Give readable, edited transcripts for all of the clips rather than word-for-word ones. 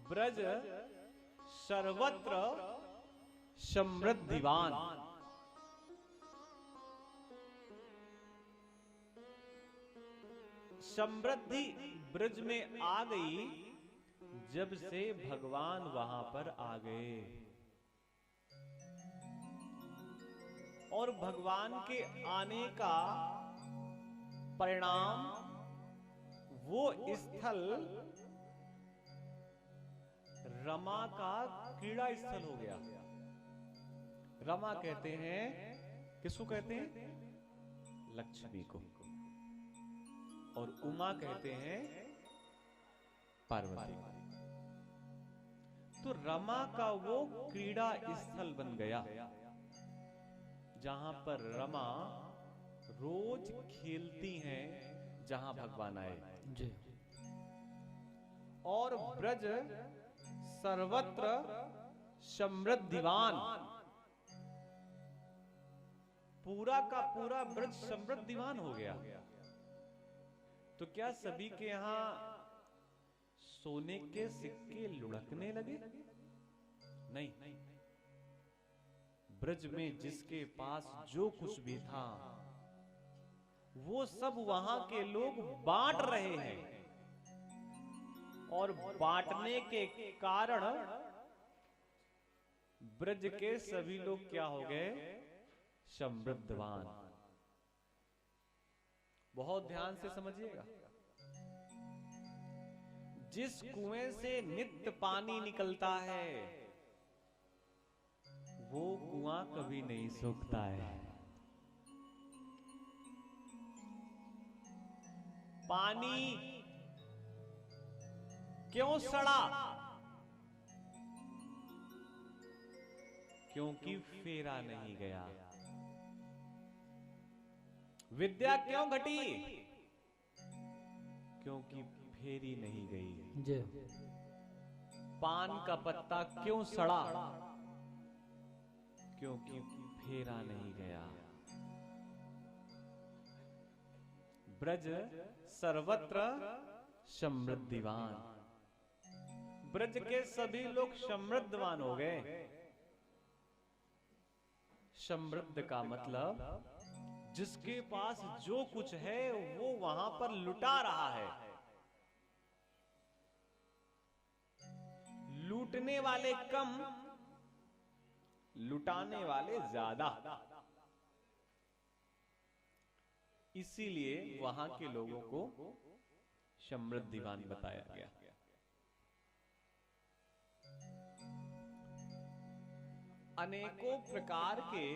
ब्रज सर्वत्र समृद्धिवान। समृद्धि ब्रज में आ गई जब से भगवान वहां पर आ गए, और भगवान के आने का परिणाम वो स्थल रमा का क्रीड़ा स्थल हो गया। रमा कहते हैं, किसको कहते हैं? लक्ष्मी को। और उमा कहते हैं पार्वती को। तो रमा का वो क्रीड़ा स्थल बन गया जहां पर रमा रोज खेलती हैं, जहां भगवान आए जी। और ब्रज सर्वत्र समृद्धिवान, पूरा का पूरा ब्रज समृद्धिवान हो गया। तो क्या सभी के यहां सोने के सिक्के लुढ़कने लगे? नहीं। ब्रज में जिसके पास जो कुछ भी था वो सब वहां के लोग बांट रहे हैं, और बांटने के कारण ब्रज के सभी लोग क्या हो गए? समृद्धवान। बहुत ध्यान से समझिएगा। जिस कुएं से नित्य पानी निकलता है वो कुआं कभी नहीं सूखता है। पानी क्यों सड़ा? क्योंकि फेरा नहीं गया। विद्या क्यों घटी? क्योंकि फेरी नहीं गई जी। पान का पत्ता क्यों सड़ा? क्योंकि फेरा नहीं गया। ब्रज सर्वत्र समृद्धिवान। ब्रज के सभी लोग समृद्धवान हो गए। समृद्ध का मतलब जिसके पास जो कुछ है वो वहां पर लुटा रहा है। लूटने वाले कम, लुटाने वाले ज्यादा। इसीलिए वहां के लोगों को समृद्धिवान बताया गया। अनेकों प्रकार के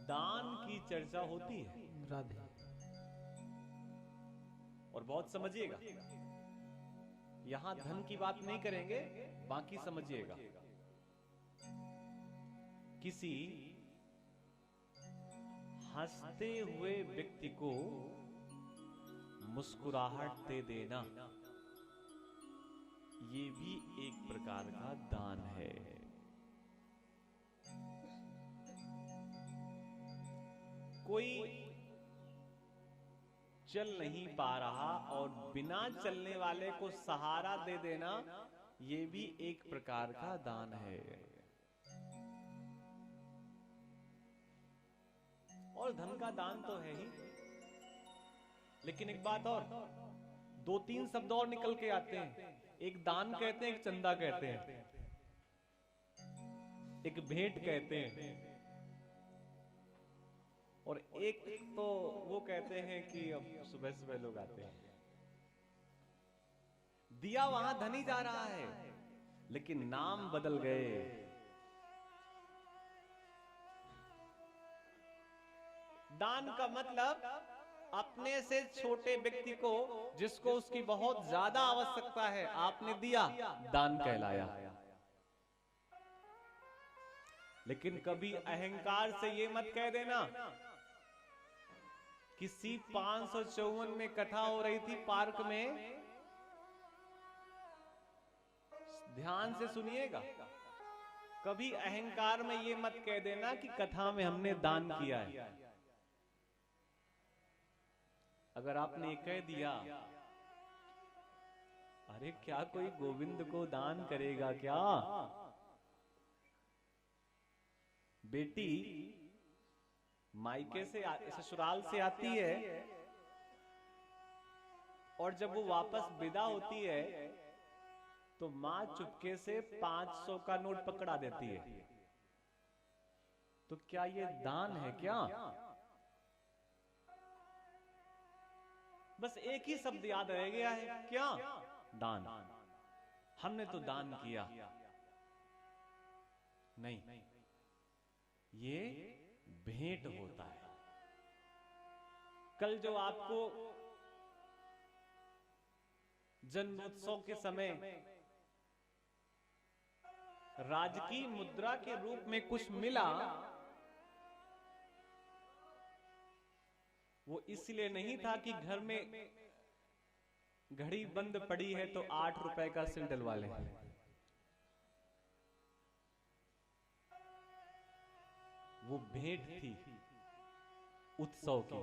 दान की चर्चा होती है, राधे। और बहुत समझिएगा, यहां धन की बात नहीं करेंगे, बाकी समझिएगा। किसी हंसते हुए व्यक्ति को मुस्कुराहट दे देना, ये भी एक प्रकार का दान है। कोई चल नहीं पा रहा और बिना चलने वाले को सहारा दे देना, ये भी एक प्रकार का दान है। और धन का दान तो है ही, लेकिन एक बात और, दो तीन शब्द और निकल के आते हैं। एक दान कहते हैं, एक चंदा कहते हैं, एक भेंट कहते हैं, और एक तो वो कहते हैं कि अब सुबह सुबह लोग आते हैं। दिया वहां धनी जा रहा है, लेकिन नाम बदल गए। दान का मतलब अपने से छोटे व्यक्ति को, जिसको उसकी बहुत ज्यादा आवश्यकता है, आपने दिया, दान कहलाया। लेकिन कभी अहंकार से ये मत कह देना। किसी 554 में कथा हो रही थी पार्क में, ध्यान से सुनिएगा। कभी अहंकार में ये मत कह देना कि कथा में हमने दान किया है। अगर आपने कह दिया अरे क्या कोई गोविंद को दान करेगा क्या? बेटी मायके से ससुराल से आती है और जब वो वापस विदा होती है तो मां चुपके से 500 का नोट पकड़ा देती है। तो क्या ये दान है क्या? बस एक ही शब्द याद रह गया है, क्या? दान। हमने तो दान किया। नहीं, ये भेंट होता है। कल जो आपको जन्मोत्सव के समय राजकीय मुद्रा के रूप में कुछ मिला, वो इसलिए नहीं था कि घर में घड़ी बंद पड़ी है तो 8 रुपए का सिल डलवा लें। वो भेंट थी उत्सव की,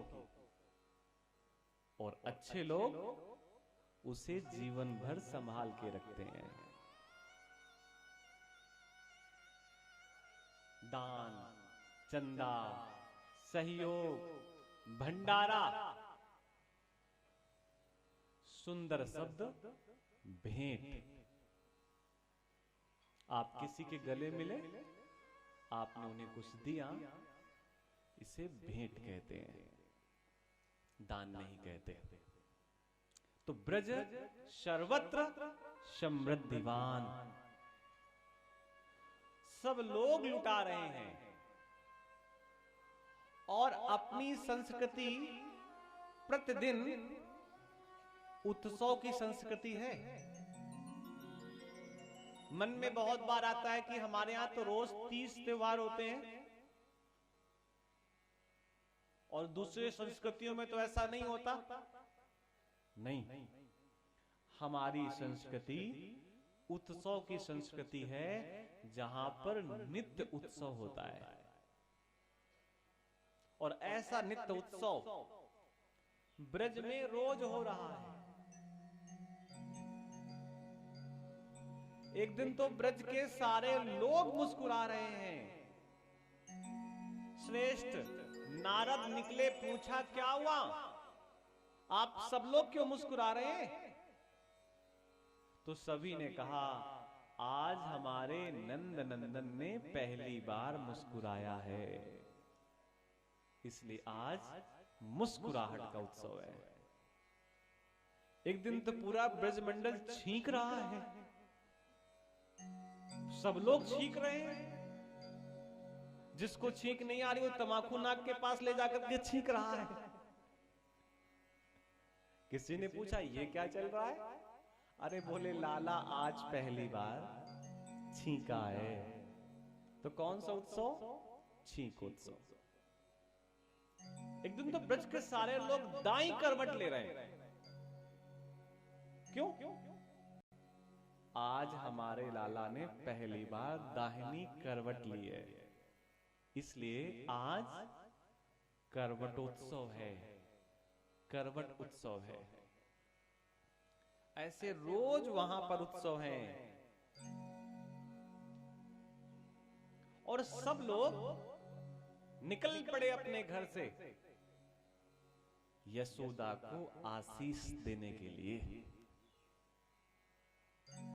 और अच्छे लोग उसे जीवन भर संभाल के रखते हैं। दान, चंदा, सहयोग, भंडारा, सुंदर शब्द भेंट। आप किसी के गले मिले, आपने उन्हें कुछ दिया, इसे भेंट कहते हैं, दान नहीं कहते। तो ब्रज सर्वत्र समृद्धिवान, सब लोग लुटा रहे हैं और अपनी संस्कृति प्रतिदिन उत्सव की संस्कृति है। मन में बहुत बार आता है कि हमारे यहां तो रोज 30 त्योहार होते हैं और दूसरे संस्कृतियों में तो ऐसा नहीं होता। नहीं, हमारी संस्कृति उत्सव की संस्कृति है, जहां पर नित्य उत्सव होता है। और ऐसा नित्य उत्सव ब्रज में रोज हो रहा है। एक दिन तो ब्रज के सारे लोग मुस्कुरा रहे हैं। श्रेष्ठ नारद निकले, पूछा क्या हुआ, आप सब लोग क्यों मुस्कुरा रहे हैं? तो सभी ने कहा, आज हमारे नंद नंदन ने पहली बार मुस्कुराया है, इसलिए आज मुस्कुराहट का उत्सव है। एक दिन तो पूरा ब्रजमंडल छींक रहा है, सब लोग छींक रहे हैं। जिसको छींक नहीं आ रही वो तमाकू नाक के पास ले जाकर के छींक रहा है। किसी ने पूछा ये क्या चल रहा है? अरे बोले लाला आज पहली बार छींका है। तो कौन सा उत्सव? छींक उत्सव। एक दिन तो ब्रज के सारे लोग दाई करवट ले रहे हैं। क्यों? आज हमारे लाला ने पहली बार दाहिनी करवट ली है, इसलिए आज करवटोत्सव है, करवट उत्सव है। ऐसे रोज वहां पर उत्सव है और सब लोग निकल पड़े अपने घर से यशोदा को आशीष देने के लिए।